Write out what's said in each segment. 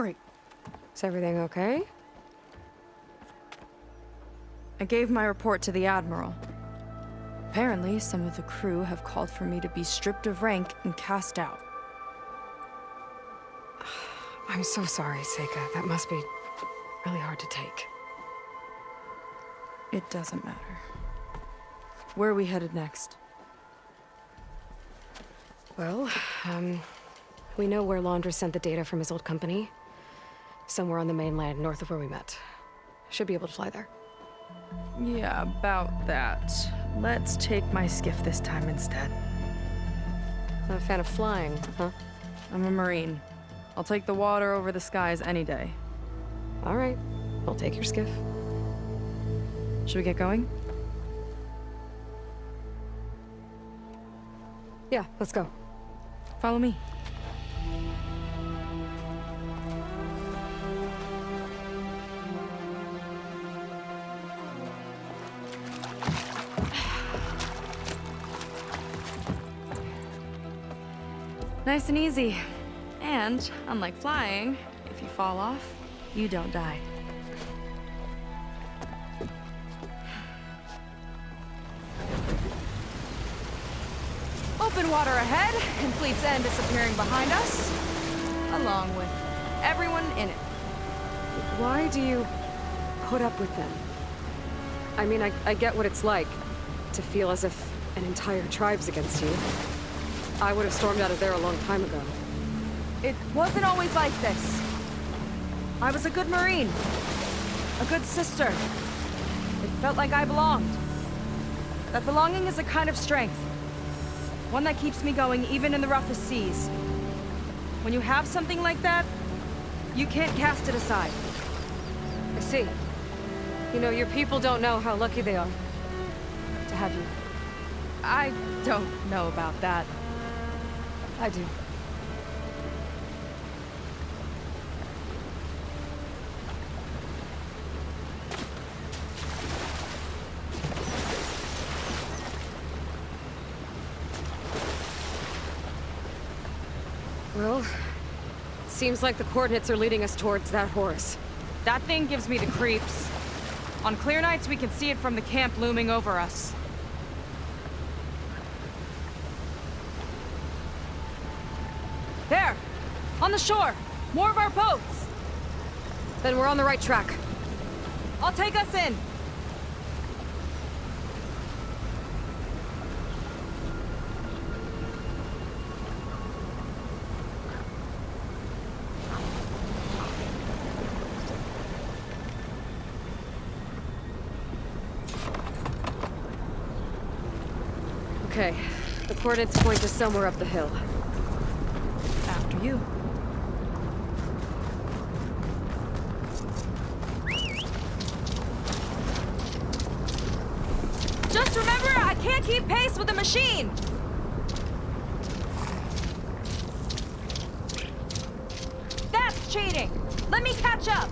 Great. Is everything okay? I gave my report to the Admiral. Apparently, some of the crew have called for me to be stripped of rank and cast out. I'm so sorry, Seika. That must be really hard to take. It doesn't matter. Where are we headed next? Well, we know where Laundra sent the data from his old company. Somewhere on the mainland, north of where we met. Should be able to fly there. Yeah, about that. Let's take my skiff this time instead. Not a fan of flying, huh? I'm a Marine. I'll take the water over the skies any day. All right. I'll take your skiff. Should we get going? Yeah, let's go. Follow me. Nice and easy. And, unlike flying, if you fall off, you don't die. Open water ahead, and Fleet's End disappearing behind us, along with everyone in it. Why do you put up with them? I mean, I get what it's like to feel as if an entire tribe's against you. I would have stormed out of there a long time ago. It wasn't always like this. I was a good Marine. A good sister. It felt like I belonged. That belonging is a kind of strength. One that keeps me going even in the roughest seas. When you have something like that, you can't cast it aside. I see. You know, your people don't know how lucky they are to have you. I don't know about that. I do. Well, seems like the coordinates are leading us towards that Horus. That thing gives me the creeps. On clear nights, we can see it from the camp looming over us. There! On the shore! More of our boats! Then we're on the right track. I'll take us in! Okay, the coordinates point to somewhere up the hill. After you. Just remember, I can't keep pace with the machine! That's cheating! Let me catch up!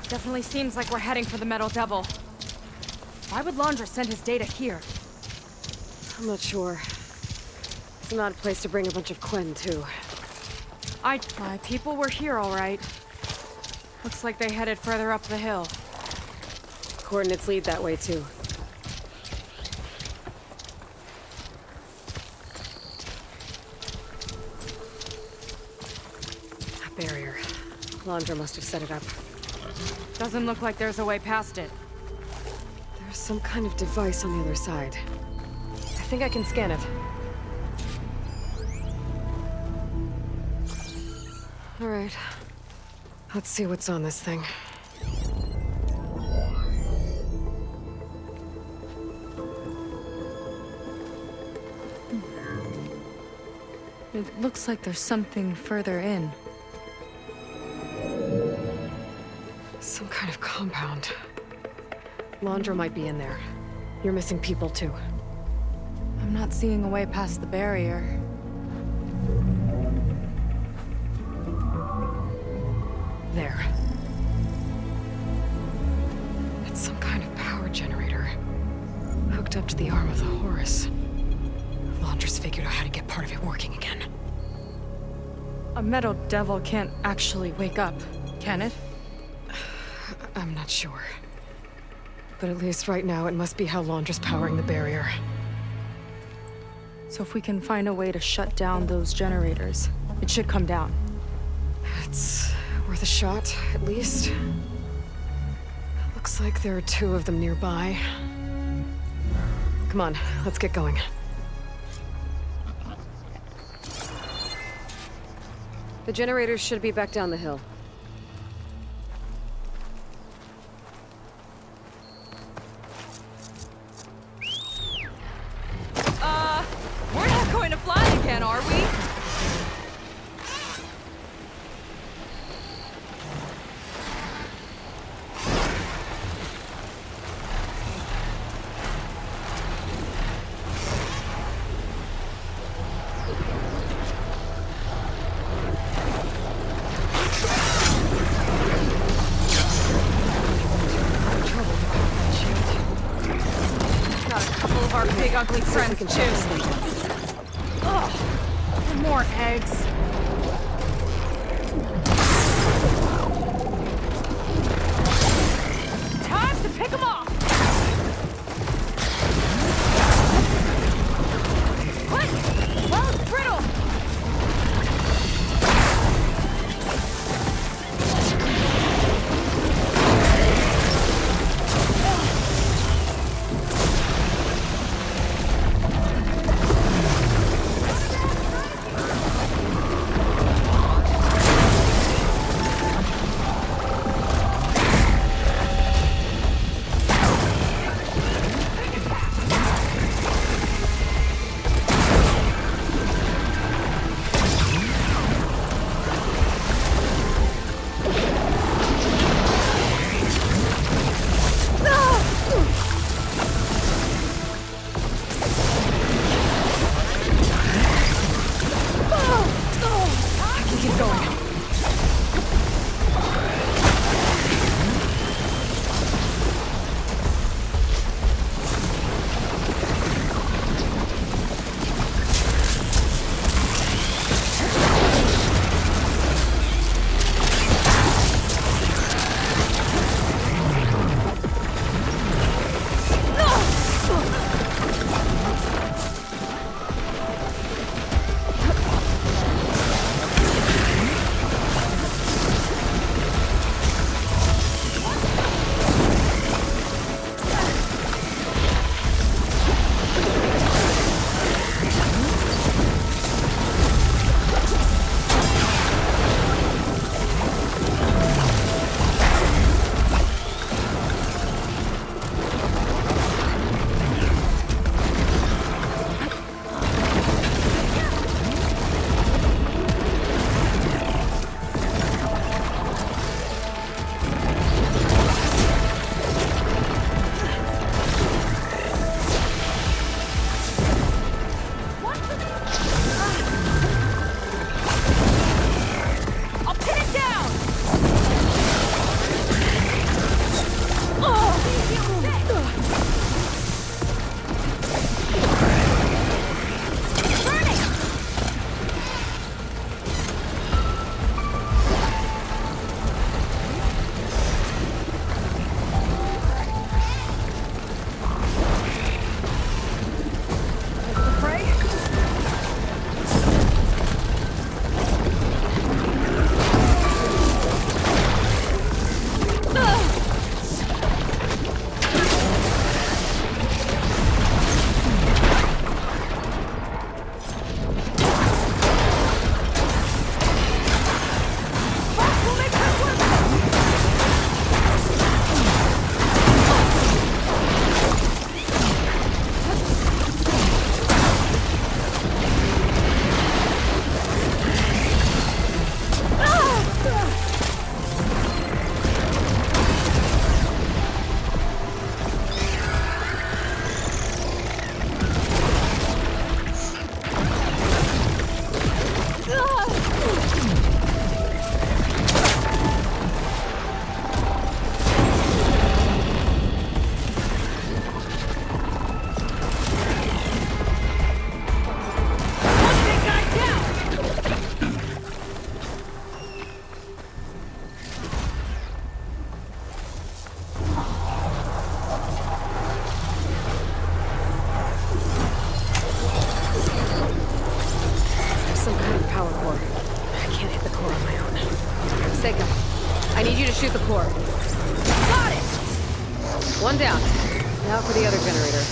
Definitely seems like we're heading for the Metal Devil. Why would Laundra send his data here? I'm not sure. It's not a place to bring a bunch of Quen, too. My people were here, all right. Looks like they headed further up the hill. Coordinates lead that way, too. That barrier. Laundra must have set it up. Doesn't look like there's a way past it. There's some kind of device on the other side. I think I can scan it. All right. Let's see what's on this thing. It looks like there's something further in. Some kind of compound. Laundra might be in there. You're missing people, too. I'm not seeing a way past the barrier. There. It's some kind of power generator. Hooked hooked up to the arm of the Horus. Laundress figured out how to get part of it working again. A metal devil can't actually wake up, can it? I'm not sure. But at least right now, it must be how Laundra's powering the barrier. So if we can find a way to shut down those generators, it should come down. It's worth a shot, at least. Looks like there are 2 of them nearby. Come on, let's get going. The generators should be back down the hill. We're not going to fly again, are we? Got a couple of our big ugly friends, too. Ugh, more eggs. Time to pick them off! Quick! While it's brittle! One down. Now for the other generator.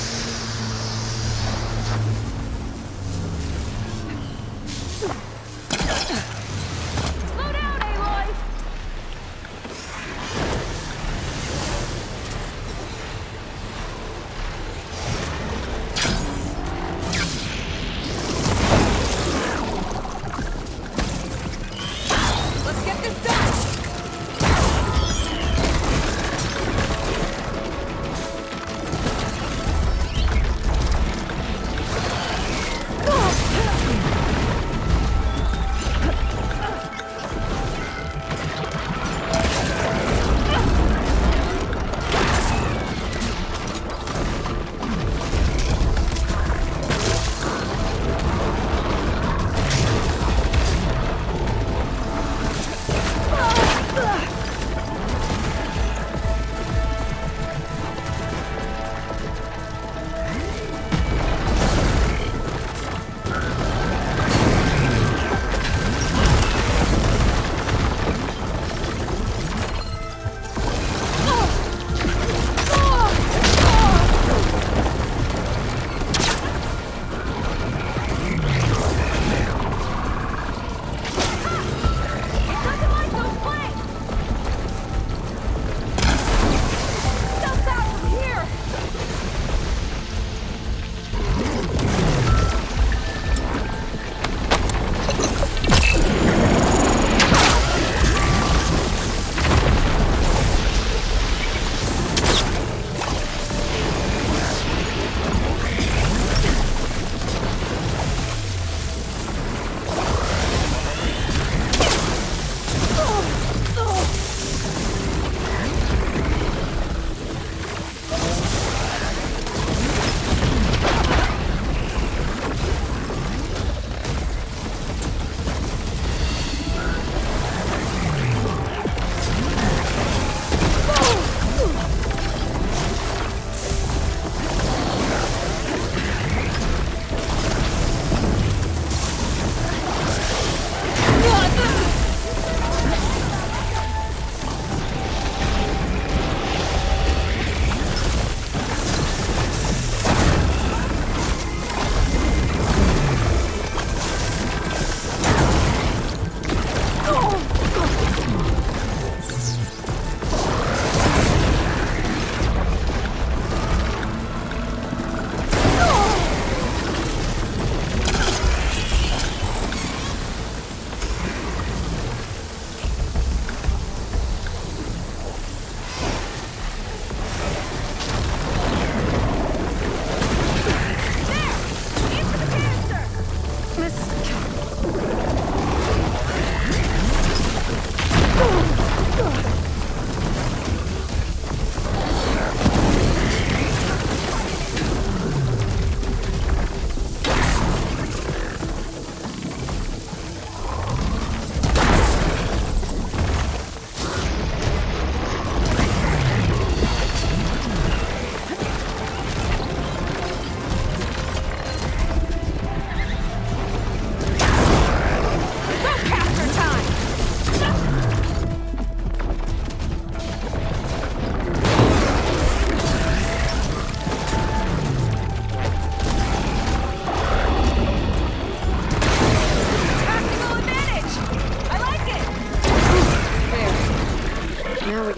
Slow down, Aloy! Let's get this done! Doesn't like those flanks! Stuff's out from here!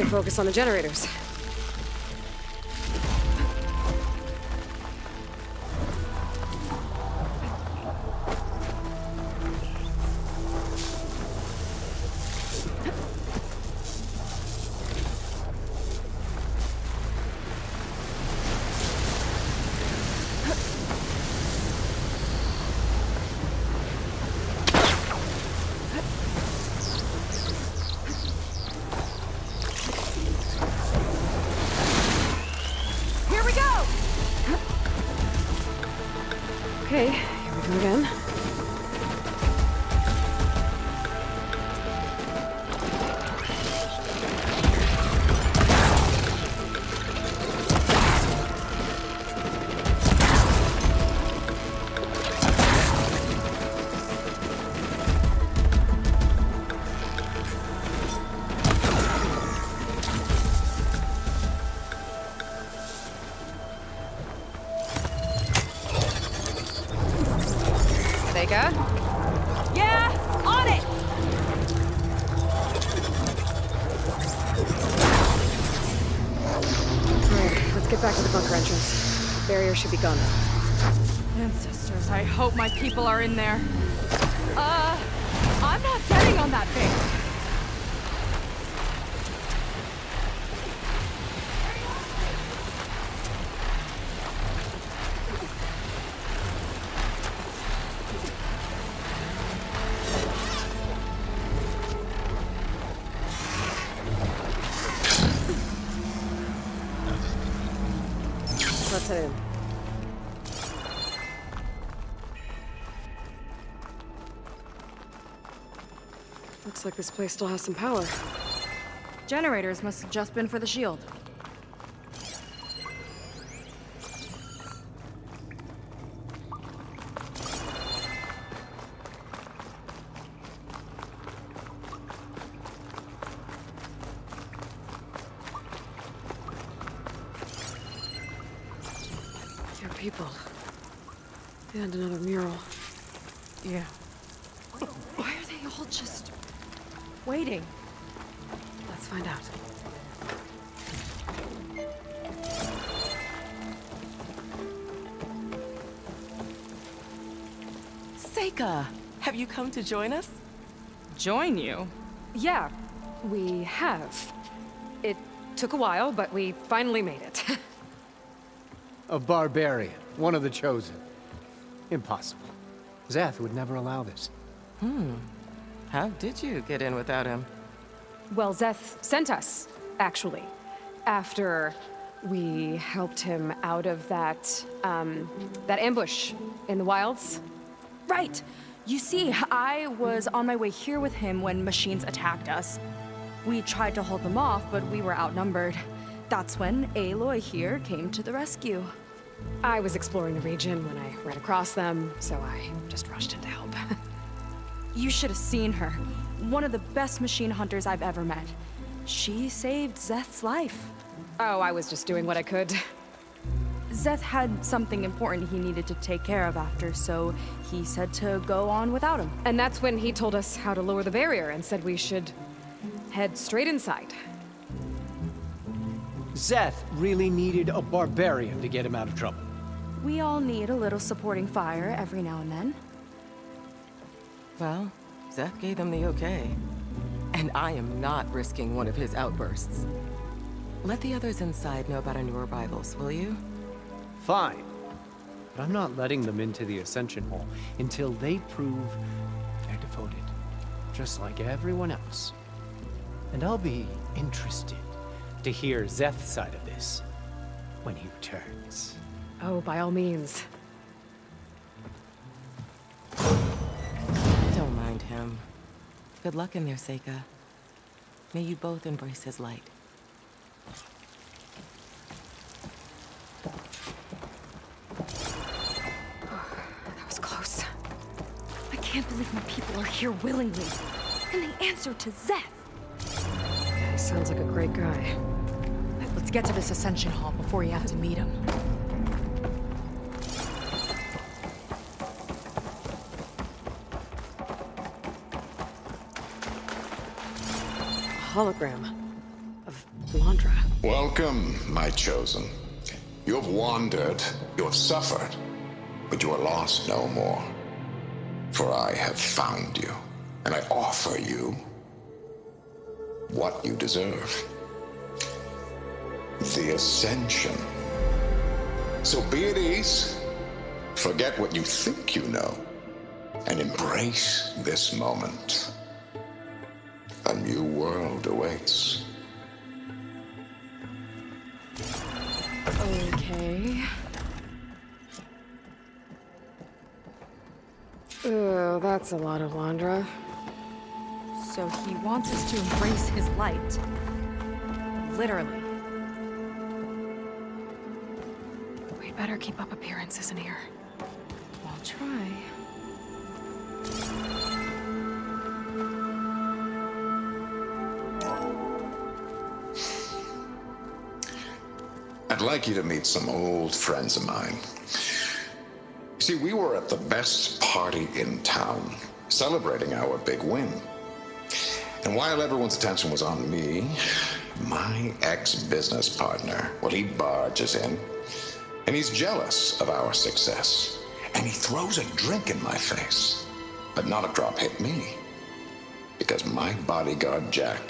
Focus on the generators. Okay, here we go again. Sega? Yeah, on it! Alright, let's get back to the bunker entrance. Barrier should be gone. Ancestors, I hope my people are in there. I'm not getting on that thing. Let's head in. Looks like this place still has some power. Generators must have just been for the shield. There are people. And another mural. Yeah. Why are they all just waiting? Let's find out. Seika, have you come to join us? Join you? Yeah, we have. It took a while, but we finally made it. A barbarian, one of the chosen. Impossible. Zeth would never allow this. How did you get in without him? Well, Zeth sent us, actually. After we helped him out of that ambush in the wilds. Right! You see, I was on my way here with him when machines attacked us. We tried to hold them off, but we were outnumbered. That's when Aloy here came to the rescue. I was exploring the region when I ran across them, so I just rushed in to help. You should have seen her. One of the best machine hunters I've ever met. She saved Zeth's life. Oh, I was just doing what I could. Zeth had something important he needed to take care of after, so he said to go on without him. And that's when he told us how to lower the barrier and said we should head straight inside. Zeth really needed a barbarian to get him out of trouble. We all need a little supporting fire every now and then. Well, Zeth gave them the okay. And I am not risking one of his outbursts. Let the others inside know about our new arrivals, will you? Fine. But I'm not letting them into the Ascension Hall until they prove they're devoted. Just like everyone else. And I'll be interested to hear Zeth's side of this when he returns. Oh, by all means. Don't mind him. Good luck in there, Seika. May you both embrace his light. That was close. I can't believe my people are here willingly. And they answer to Zeth. He sounds like a great guy. Let's get to this Ascension Hall before you have to meet him. Hologram of Blandra. Welcome, my chosen. You have wandered, you have suffered, but you are lost no more. For I have found you, and I offer you what you deserve. The Ascension. So be at ease, forget what you think you know, and embrace this moment. A new world awaits. Okay. Oh, that's a lot of Blandra. So he wants us to embrace his light. Literally. We'd better keep up appearances in here. I'll try. I'd like you to meet some old friends of mine. You See, we were at the best party in town, celebrating our big win. And while everyone's attention was on me, my ex-business partner, well, he barges in, and he's jealous of our success. And he throws a drink in my face. But not a drop hit me. Because my bodyguard, Jack,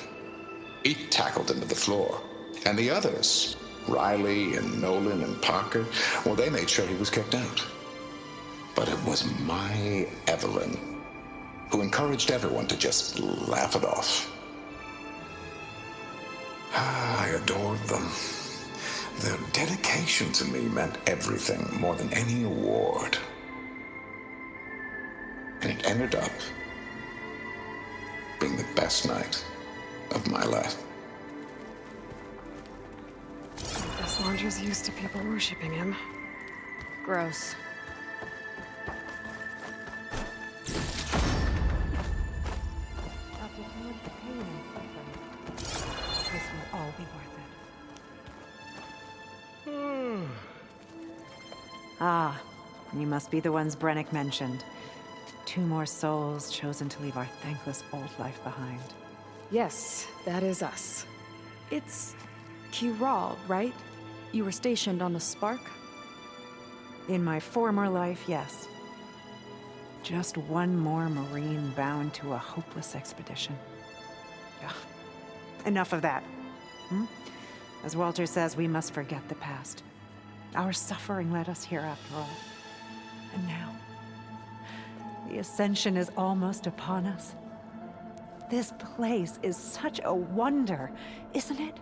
he tackled him to the floor. And the others, Riley and Nolan and Parker, well, they made sure he was kicked out. But it was my Evelyn who encouraged everyone to just laugh it off. I adored them. Their dedication to me meant everything, more than any award. And it ended up being the best night of my life. Guess Larger's used to people worshipping him. Gross. After so much pain and suffering, this will all be worth it. Ah, you must be the ones Brennick mentioned. 2 more souls chosen to leave our thankless old life behind. Yes, that is us. It's Kiral, right? You were stationed on the Spark? In my former life, yes. Just one more Marine bound to a hopeless expedition. Ugh. Enough of that. As Walter says, we must forget the past. Our suffering led us here after all. And now, the Ascension is almost upon us. This place is such a wonder, isn't it?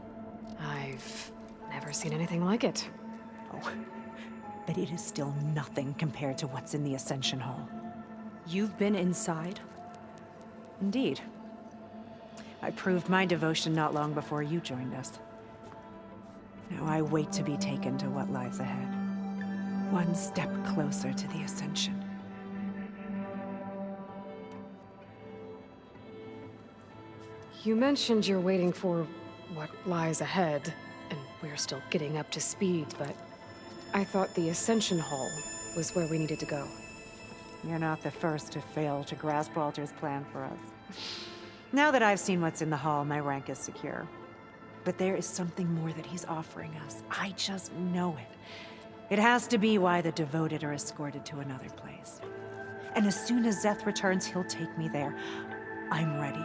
I've never seen anything like it. Oh, but it is still nothing compared to what's in the Ascension Hall. You've been inside? Indeed. I proved my devotion not long before you joined us. Now I wait to be taken to what lies ahead. One step closer to the Ascension. You mentioned you're waiting for what lies ahead, and we're still getting up to speed, but I thought the Ascension Hall was where we needed to go. You're not the first to fail to grasp Walter's plan for us. Now that I've seen what's in the hall, my rank is secure. But there is something more that he's offering us. I just know it. It has to be why the devoted are escorted to another place. And as soon as Szeth returns, he'll take me there. I'm ready.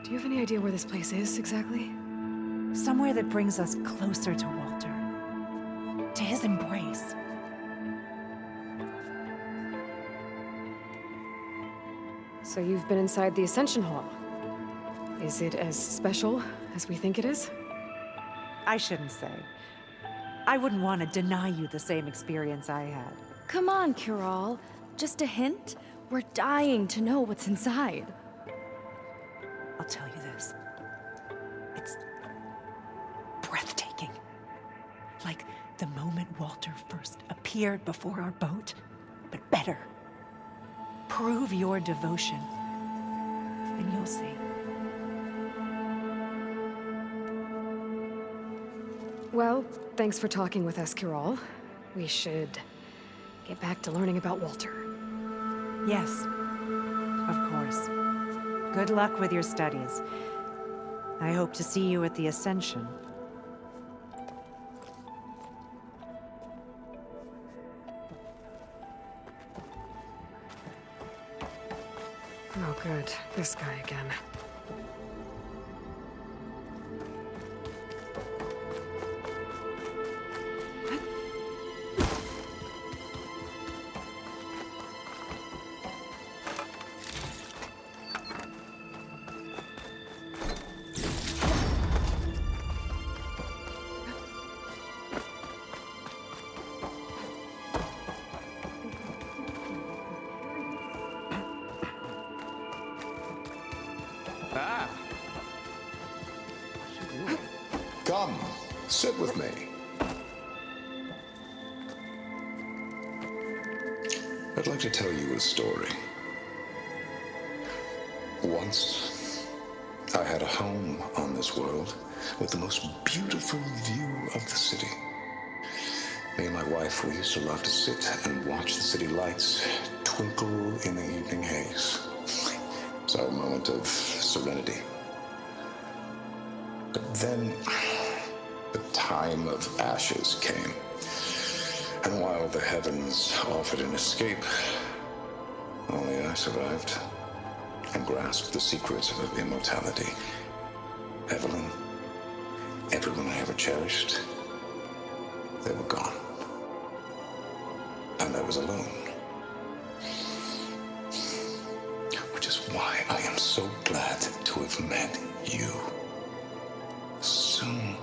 Do you have any idea where this place is, exactly? Somewhere that brings us closer to Walter. To his embrace. So you've been inside the Ascension Hall. Is it as special as we think it is? I shouldn't say. I wouldn't want to deny you the same experience I had. Come on, Kiral. Just a hint? We're dying to know what's inside. I'll tell you this. It's breathtaking. Like the moment Walter first appeared before our boat, but better. Prove your devotion, and you'll see. Well, thanks for talking with us, Kiral. We should get back to learning about Walter. Yes, of course. Good luck with your studies. I hope to see you at the Ascension. Oh, good. This guy again. Come, sit with me. I'd like to tell you a story. Once, I had a home on this world with the most beautiful view of the city. Me and my wife, we used to love to sit and watch the city lights twinkle in the evening haze. It's our moment of serenity. But then the time of ashes came. And while the heavens offered an escape, only I survived and grasped the secrets of immortality. Evelyn, everyone I ever cherished, they were gone. And I was alone. Which is why I am so glad to have met you. Soon,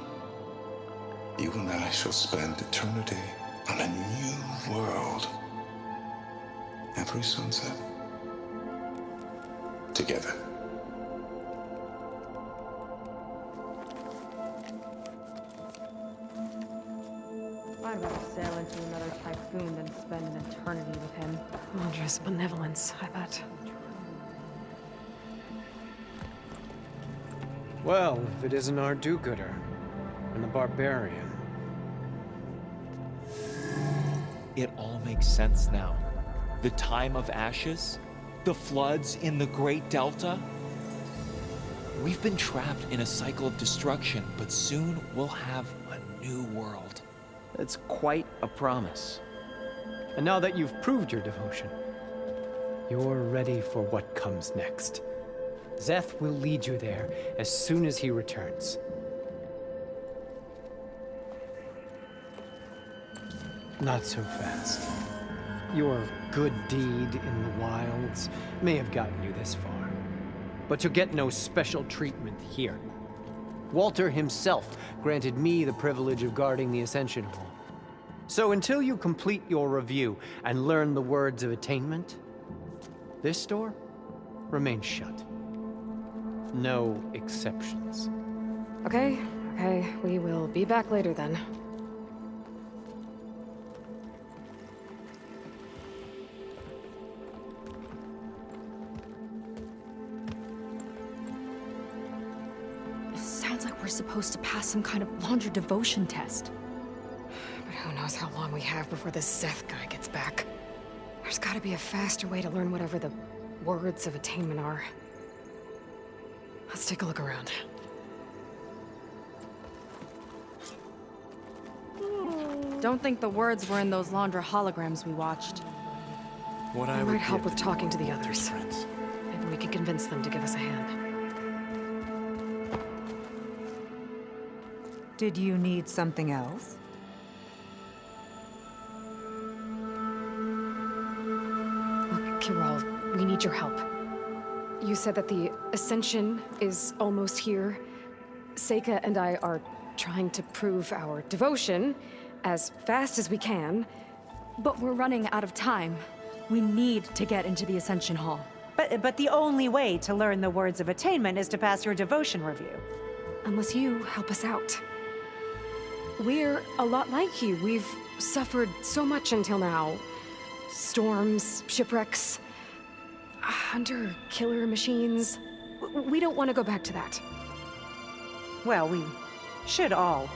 you and I shall spend eternity on a new world. Every sunset. Together. I'd rather sail into another typhoon than spend an eternity with him. Londra's benevolence, I bet. Well, if it isn't our do-gooder and the barbarian. It all makes sense now. The time of ashes, the floods in the Great Delta. We've been trapped in a cycle of destruction, but soon we'll have a new world. That's quite a promise. And now that you've proved your devotion, you're ready for what comes next. Szeth will lead you there as soon as he returns. Not so fast. Your good deed in the wilds may have gotten you this far, but you'll get no special treatment here. Walter himself granted me the privilege of guarding the Ascension Hall. So until you complete your review and learn the words of attainment, this door remains shut. No exceptions. Okay, we will be back later then. Sounds like we're supposed to pass some kind of Laundra devotion test. But who knows how long we have before this Szeth guy gets back. There's gotta be a faster way to learn whatever the words of attainment are. Let's take a look around. Don't think the words were in those Laundra holograms we watched. What I I would might help give with to talking to know the their others. friends. Maybe we can convince them to give us a hand. Did you need something else? Look, Kirol, we need your help. You said that the Ascension is almost here. Seika and I are trying to prove our devotion as fast as we can. But we're running out of time. We need to get into the Ascension Hall. But the only way to learn the words of attainment is to pass your devotion review. Unless you help us out. We're a lot like you. We've suffered so much until now. Storms, shipwrecks, hunter-killer machines. We don't want to go back to that. Well, we should all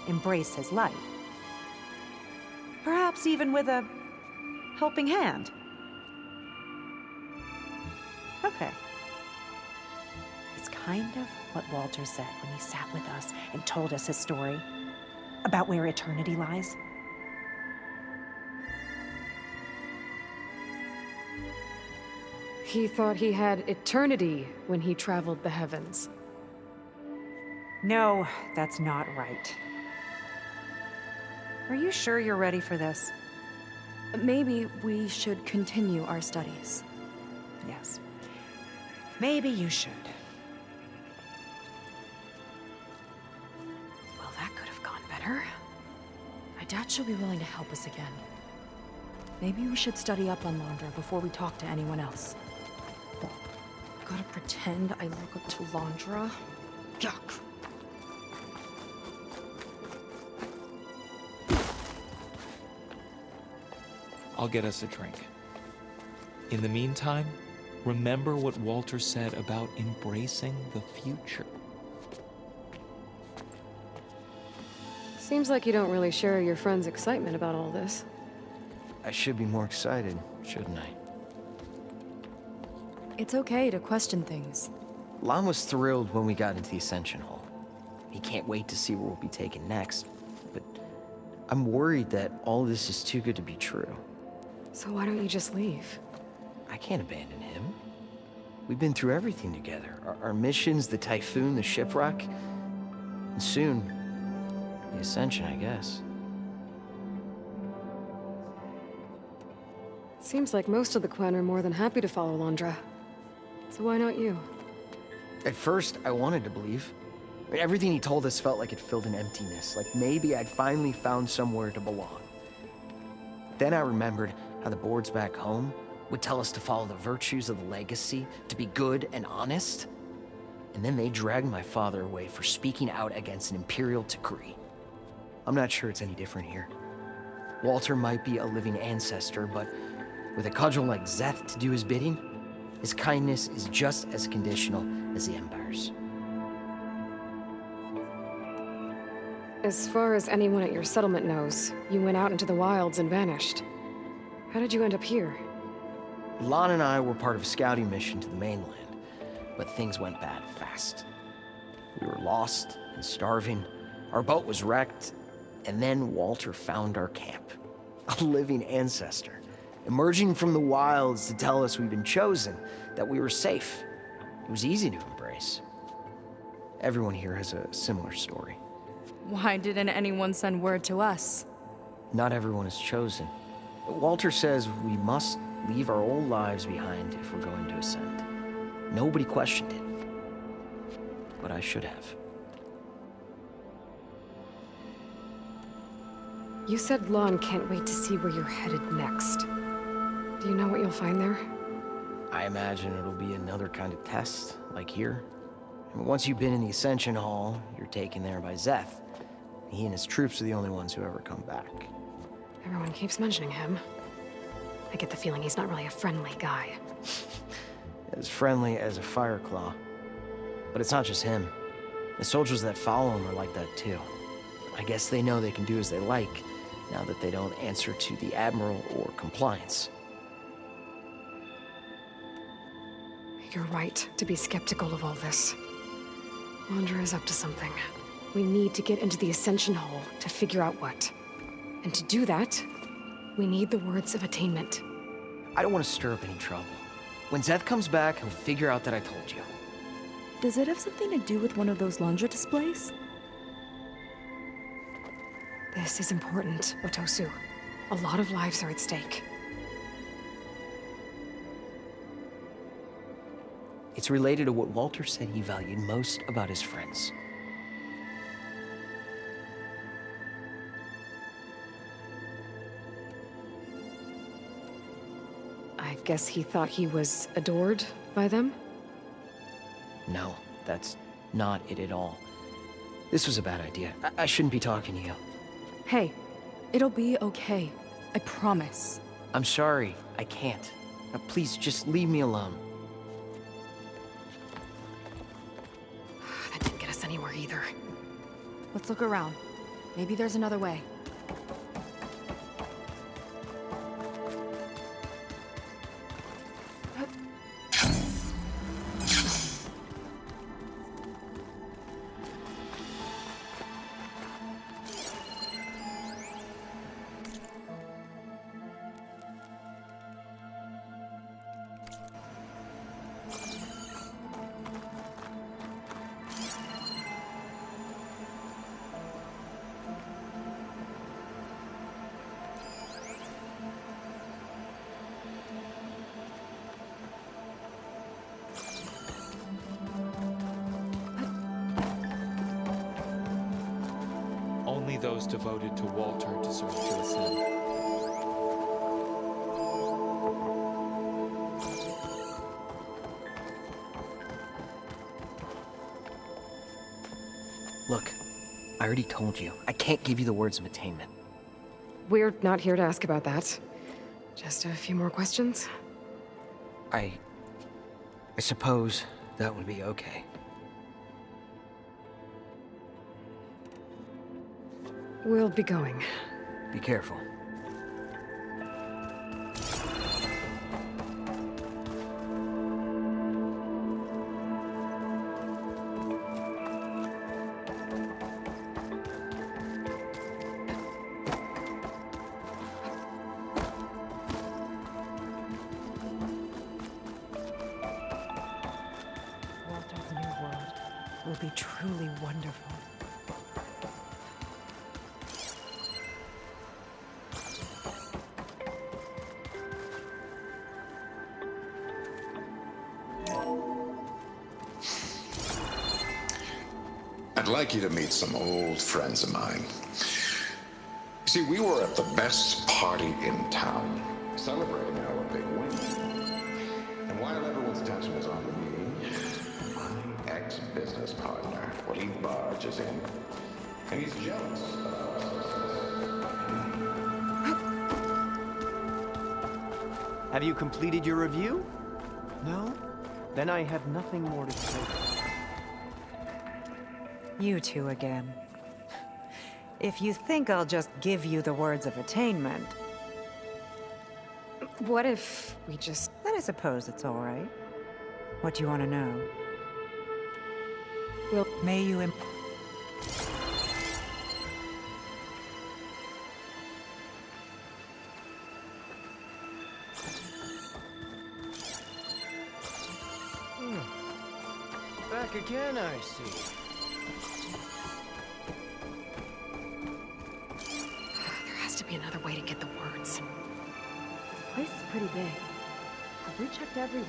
embrace his light. Perhaps even with a helping hand. Okay. It's kind of what Walter said when he sat with us and told us his story about where eternity lies. He thought he had eternity when he traveled the heavens. No, that's not right. Are you sure you're ready for this? Maybe we should continue our studies. Yes. Maybe you should. Well, that could have gone better. I doubt she'll be willing to help us again. Maybe we should study up on Laundra before we talk to anyone else. Gotta pretend I look up to Laundra? Yuck. I'll get us a drink. In the meantime, remember what Walter said about embracing the future. Seems like you don't really share your friend's excitement about all this. I should be more excited, shouldn't I? It's okay to question things. Lon was thrilled when we got into the Ascension Hall. He can't wait to see where we'll be taken next. But I'm worried that all this is too good to be true. So why don't you just leave? I can't abandon him. We've been through everything together. Our missions, the Typhoon, the shipwreck. And soon, the Ascension, I guess. Seems like most of the Quen are more than happy to follow Londra. So why not you? At first, I wanted to believe. I mean, everything he told us felt like it filled an emptiness, like maybe I'd finally found somewhere to belong. Then I remembered how the boards back home would tell us to follow the virtues of the legacy, to be good and honest. And then they dragged my father away for speaking out against an imperial decree. I'm not sure it's any different here. Walter might be a living ancestor, but with a cudgel like Szeth to do his bidding, his kindness is just as conditional as the Empire's. As far as anyone at your settlement knows, you went out into the wilds and vanished. How did you end up here? Lon and I were part of a scouting mission to the mainland, but things went bad fast. We were lost and starving, our boat was wrecked, and then Walter found our camp. A living ancestor, emerging from the wilds to tell us we'd been chosen, that we were safe. It was easy to embrace. Everyone here has a similar story. Why didn't anyone send word to us? Not everyone is chosen. Walter says we must leave our old lives behind if we're going to ascend. Nobody questioned it. But I should have. You said Lon can't wait to see where you're headed next. Do you know what you'll find there? I imagine it'll be another kind of test, like here. I mean, once you've been in the Ascension Hall, you're taken there by Szeth. He and his troops are the only ones who ever come back. Everyone keeps mentioning him. I get the feeling he's not really a friendly guy. As friendly as a Fireclaw. But it's not just him. The soldiers that follow him are like that too. I guess they know they can do as they like, now that they don't answer to the Admiral or Compliance. You're right to be skeptical of all this. Londra is up to something. We need to get into the Ascension Hall to figure out what. And to do that, we need the words of attainment. I don't want to stir up any trouble. When Szeth comes back, he'll figure out that I told you. Does it have something to do with one of those Londra displays? This is important, Otosu. A lot of lives are at stake. It's related to what Walter said he valued most about his friends. I guess he thought he was adored by them? No, that's not it at all. This was a bad idea. I shouldn't be talking to you. Hey, it'll be okay. I promise. I'm sorry, I can't. Now, please, just leave me alone. That didn't get us anywhere either. Let's look around. Maybe there's another way. Only those devoted to Walter deserve to ascend. Look, I already told you. I can't give you the words of attainment. We're not here to ask about that. Just a few more questions? I suppose that would be okay. We'll be going. Be careful. Walter's new world will be truly wonderful. I'd like you to meet some old friends of mine. See, we were at the best party in town, celebrating our big win. And while everyone's attention was on me, my ex-business partner, well, he barges in, and he's jealous of our success. Have you completed your review? No? Then I have nothing more to say. You two again. If you think I'll just give you the words of attainment, What if we just... then I suppose it's all right. What do you want to know? Well, May you Back again, I see. there has to be another way to get the words. The place is pretty big. Have we checked everywhere?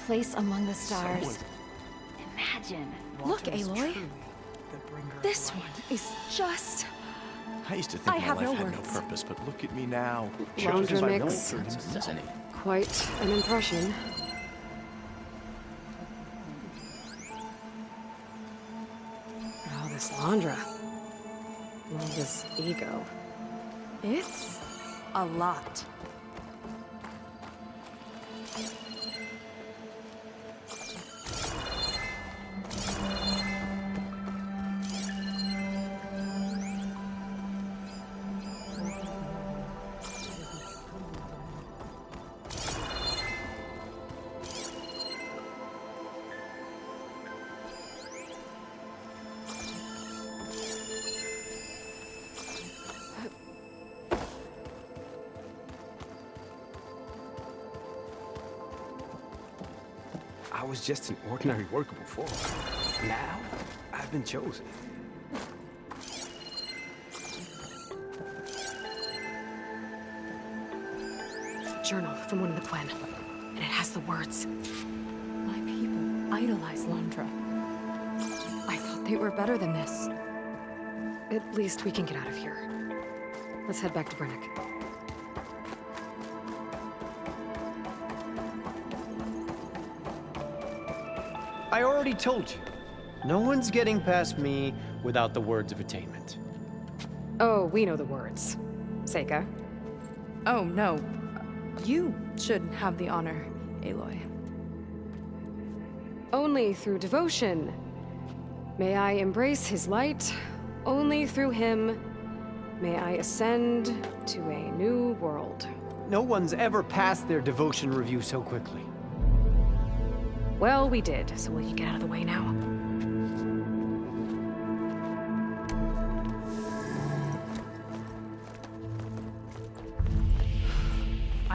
Place among the stars. Imagine. Look, Aloy. This one is just... I used to think I my have life no had words. no purpose, but look at me now. Laundra by mix. no terms, doesn't it? Quite an impression. Oh, this Laundra. All this ego. It's a lot. I was just an ordinary worker before. Now, I've been chosen. It's a journal from one of the Quen. And it has the words. My people idolize Laundra. I thought they were better than this. At least we can get out of here. Let's head back to Brennick. I already told you. No one's getting past me without the words of attainment. Oh, we know the words. Seika. Oh, no. You should have the honor, Aloy. Only through devotion may I embrace his light. Only through him may I ascend to a new world. No one's ever passed their devotion review so quickly. Well, we did, so will you get out of the way now?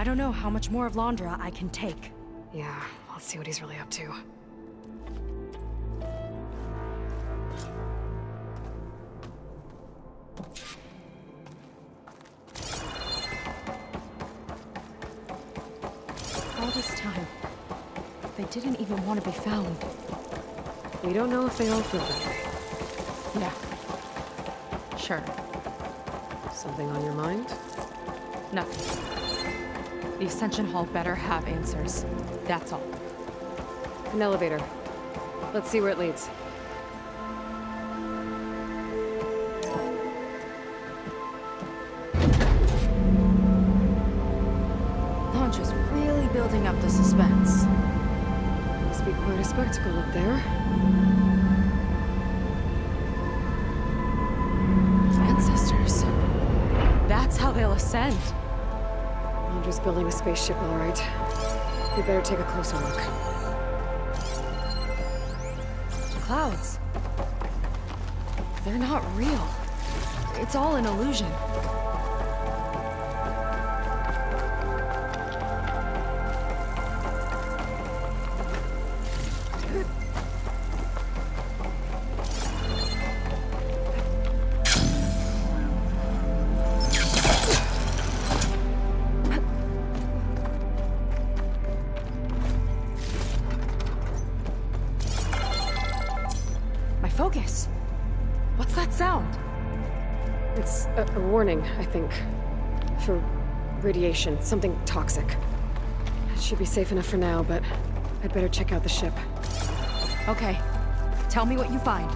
I don't know how much more of Londra I can take. Yeah, let's see what he's really up to. All this time, they didn't even want to be found. We don't know if they all feel that way. Yeah. Sure. Something on your mind? Nothing. The Ascension Hall better have answers. That's all. An elevator. Let's see where it leads. Londra's really building up the suspense. Must be quite a spectacle up there. Ancestors. That's how they'll ascend. Londra's building a spaceship, all right. We better take a closer look. The clouds. They're not real. It's all an illusion. Focus. What's that sound? It's a warning, I think. For radiation, something toxic. It should be safe enough for now, but I'd better check out the ship. Okay. Tell me what you find.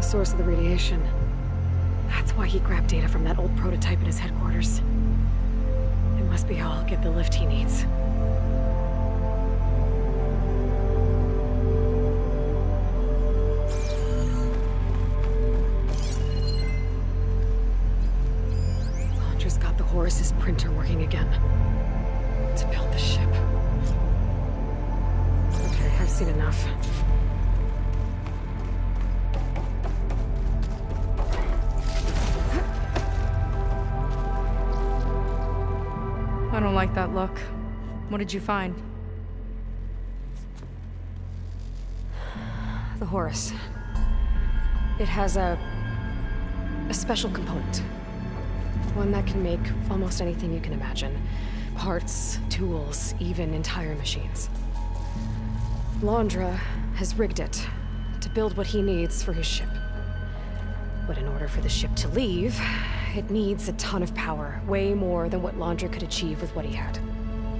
Source of the radiation. That's why he grabbed data from that old prototype in his headquarters. It must be how I'll get the lift he needs. Londra's got the Horus's printer working again. To build the ship. Okay, I've seen enough. I don't like that look. What did you find? The Horus. It has a special component. One that can make almost anything you can imagine. Parts, tools, even entire machines. Londra has rigged it to build what he needs for his ship. But in order for the ship to leave, it needs a ton of power, way more than what Londra could achieve with what he had.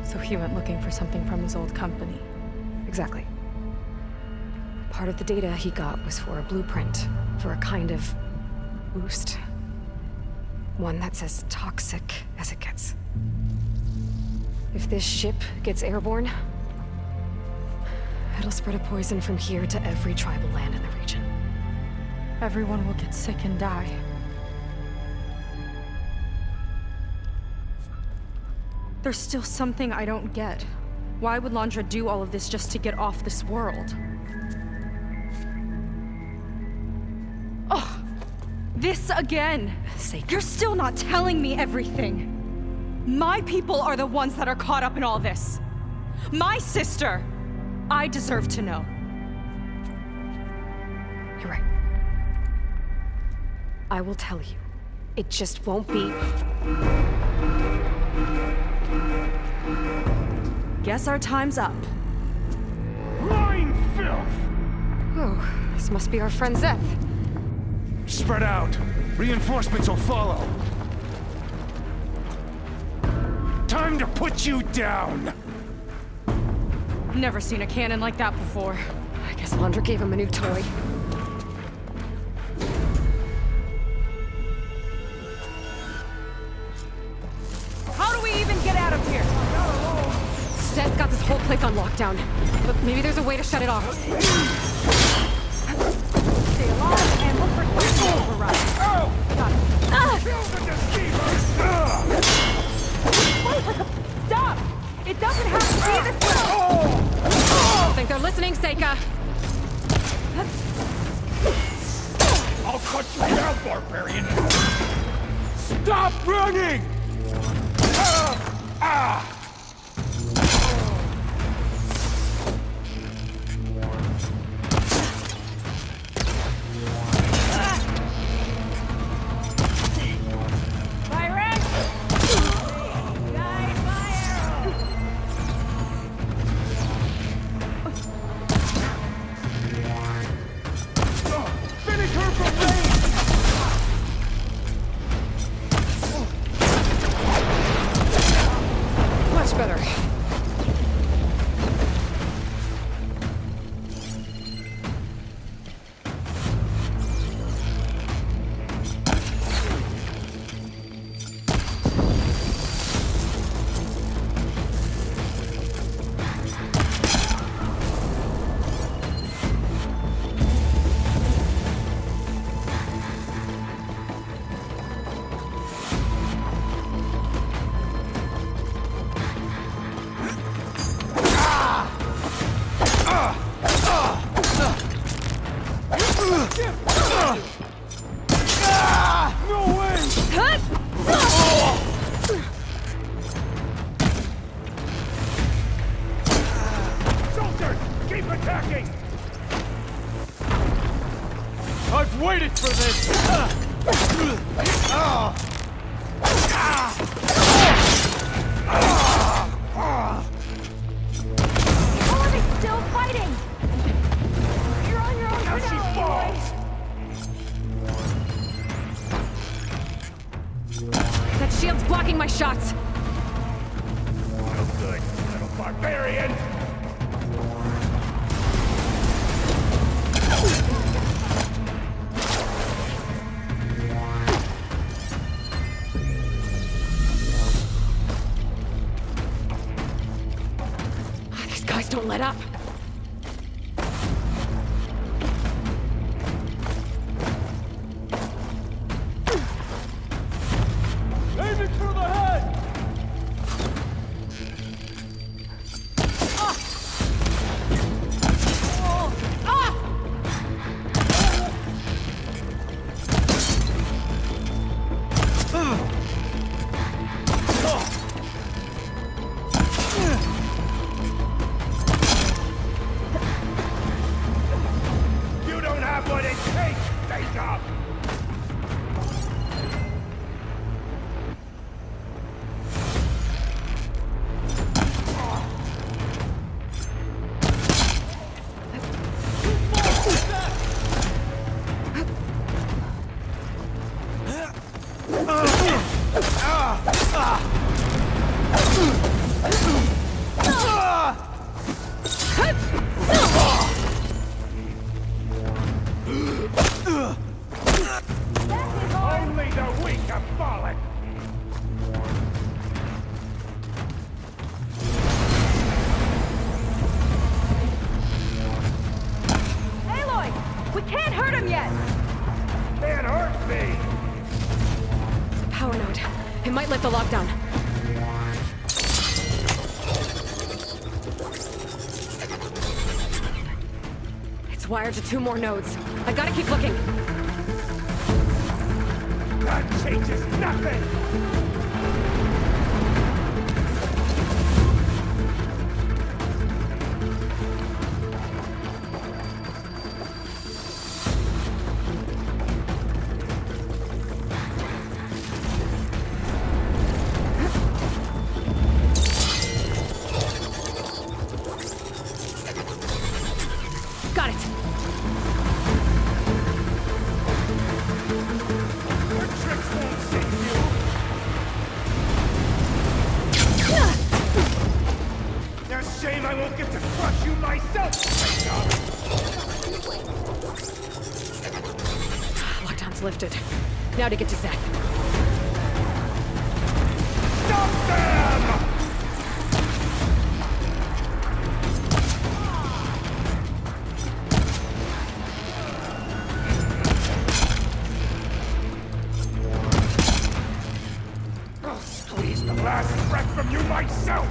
So he went looking for something from his old company. Exactly. Part of the data he got was for a blueprint, for a kind of boost. One that's as toxic as it gets. If this ship gets airborne, it'll spread a poison from here to every tribal land in the region. Everyone will get sick and die. There's still something I don't get. Why would Londra do all of this just to get off this world? Oh, this again! You're still not telling me everything! My people are the ones that are caught up in all this! My sister! I deserve to know. You're right. I will tell you. It just won't be... Guess our time's up. Lying filth! Oh, this must be our friend Zeth. Spread out. Reinforcements will follow. Time to put you down! Never seen a cannon like that before. I guess Alundra gave him a new toy. How do we even get out of here? Zed's got this whole place on lockdown, but maybe there's a way to shut it off. Stay alive and look for quick override. Got it. Wait, stop! It doesn't have to be this way! I don't think they're listening, Seika. I'll cut you down, barbarian! Stop running! Byron! Guide my arrow! Finish her from range! Much better. No way! Soldiers, keep attacking! I've waited for this! How are they still fighting? You're on your own Now for she now, falls! That shield's blocking my shots. No good, little barbarian! These guys don't let up. Aim it through the head! You don't have what it takes, Seika! Only the weak have fallen! Aloy! We can't hurt him yet! Can't hurt me! Power node. It might lift the lockdown. It's wired to 2 more nodes. I gotta keep looking. That changes nothing! Got it. Your tricks won't save you! Guard's lifted. Now to get to Zeth. Stop them! Squeeze the last breath from you myself!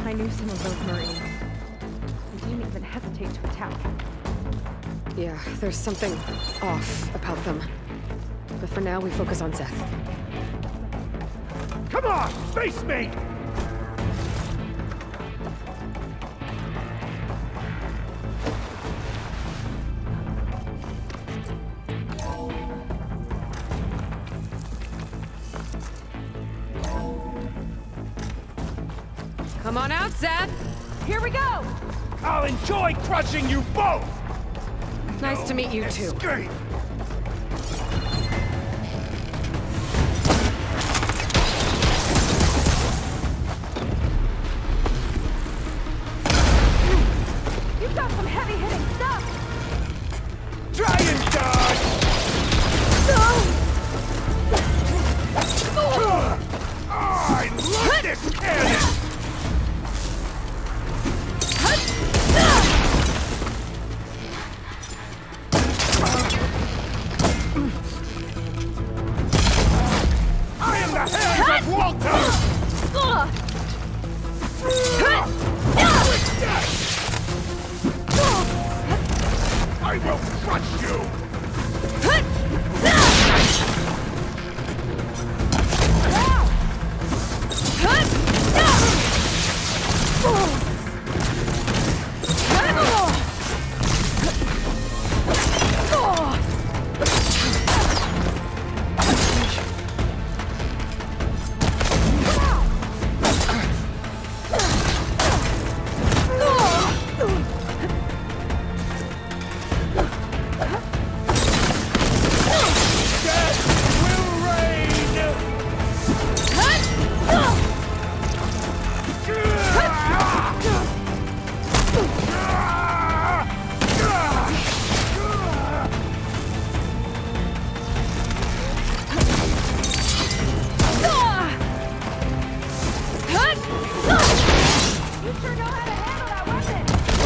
I knew some of those Marines. They didn't even hesitate to attack. Yeah, there's something off about them. But for now, we focus on Zeth. Come on, face me! Come on out, Zeth! Here we go! I'll enjoy crushing you both! Nice to meet you, too. Escape! You've got some heavy-hitting stuff! Try and dodge! I love this cannon! I am the hand of Walter! I will crush you!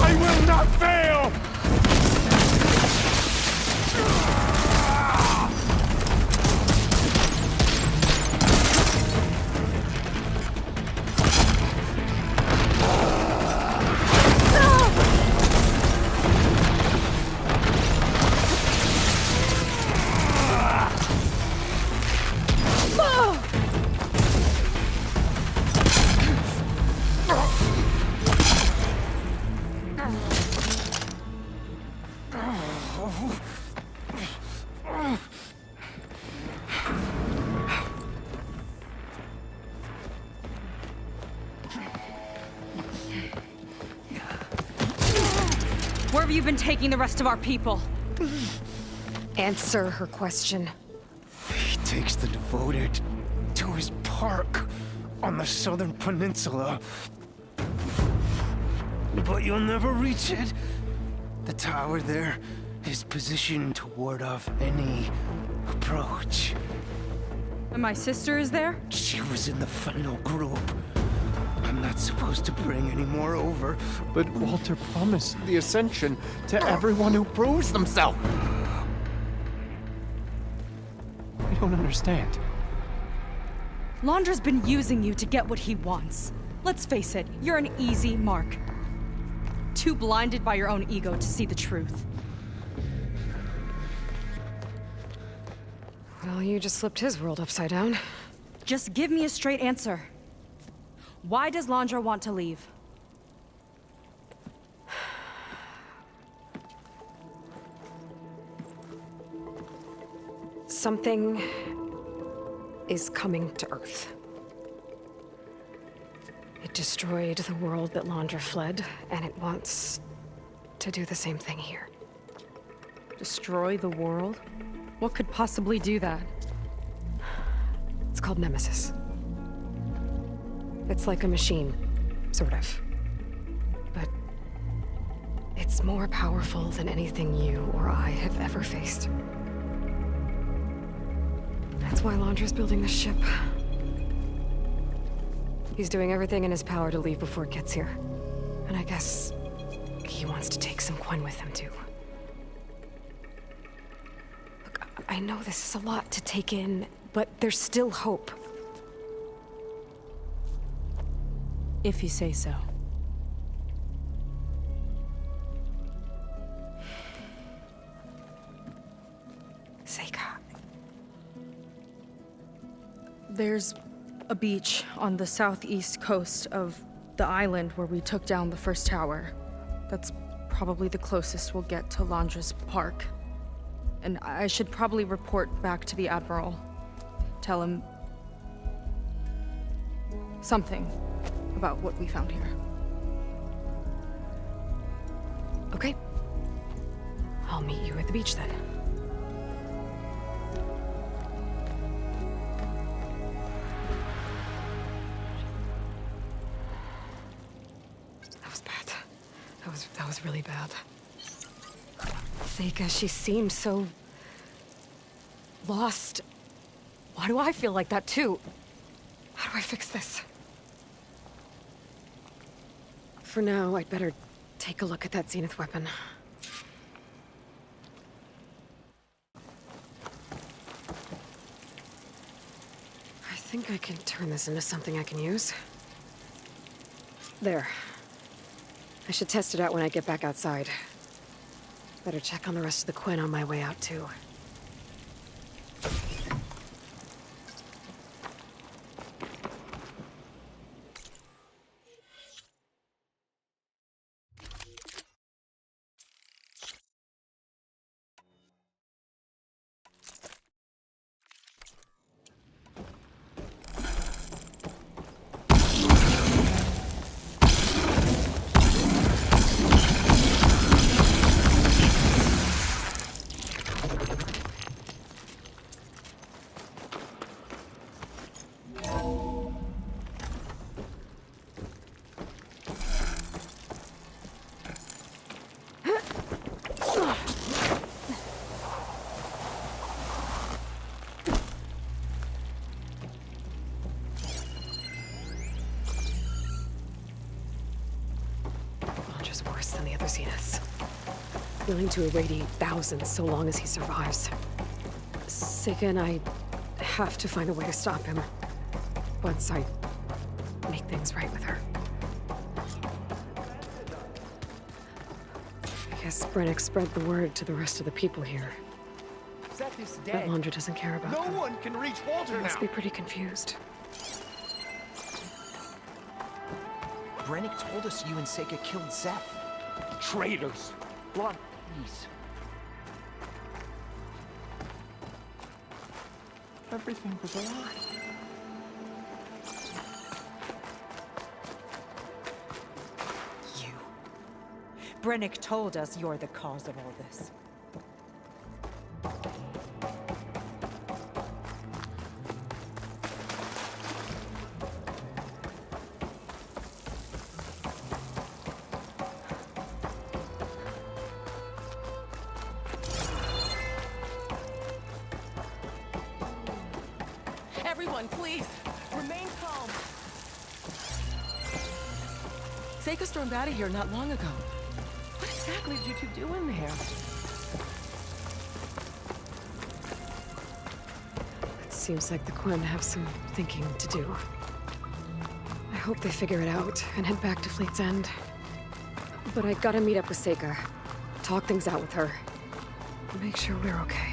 I will not fail! Where have you been taking the rest of our people? Answer her question. He takes the devoted to his park on the southern peninsula. But you'll never reach it. The tower there is positioned to ward off any approach. And my sister is there? She was in the final group. I'm not supposed to bring any more over. But Walter promised the Ascension to everyone who proves themselves. I don't understand. Londra's been using you to get what he wants. Let's face it, you're an easy mark. Too blinded by your own ego to see the truth. Well, you just flipped his world upside down. Just give me a straight answer. Why does Londra want to leave? Something is coming to Earth. It destroyed the world that Londra fled, and it wants to do the same thing here. Destroy the world? What could possibly do that? It's called Nemesis. It's like a machine, sort of. But it's more powerful than anything you or I have ever faced. That's why Londra's building this ship. He's doing everything in his power to leave before it gets here. And I guess he wants to take some Quen with him, too. Look, I know this is a lot to take in, but there's still hope. If you say so. Seika. There's a beach on the southeast coast of the island where we took down the first tower. That's probably the closest we'll get to Londra's park. And I should probably report back to the Admiral. Tell him something about what we found here. Okay. I'll meet you at the beach then. That was bad. That was really bad. Seika, she seemed so lost. Why do I feel like that too? How do I fix this? For now, I'd better take a look at that Zenith weapon. I think I can turn this into something I can use. There. I should test it out when I get back outside. Better check on the rest of the Quen on my way out, too. Worse than the other Zeniths. Willing to irradiate thousands so long as he survives. Seika and I have to find a way to stop him. Once I make things right with her. I guess Brennick spread the word to the rest of the people here. But Londra doesn't care about them. No one can reach Walter They must now. be pretty confused. Brennick told us you and Seika killed Zeph. Traitors! Blunt, please. Everything was a lie. You. Brennick told us you're the cause of all this. Everyone, please, remain calm. Seika stormed out of here not long ago. What exactly did you two do in there? It seems like the Quen have some thinking to do. I hope they figure it out and head back to Fleet's End. But I gotta meet up with Seika, talk things out with her, make sure we're okay.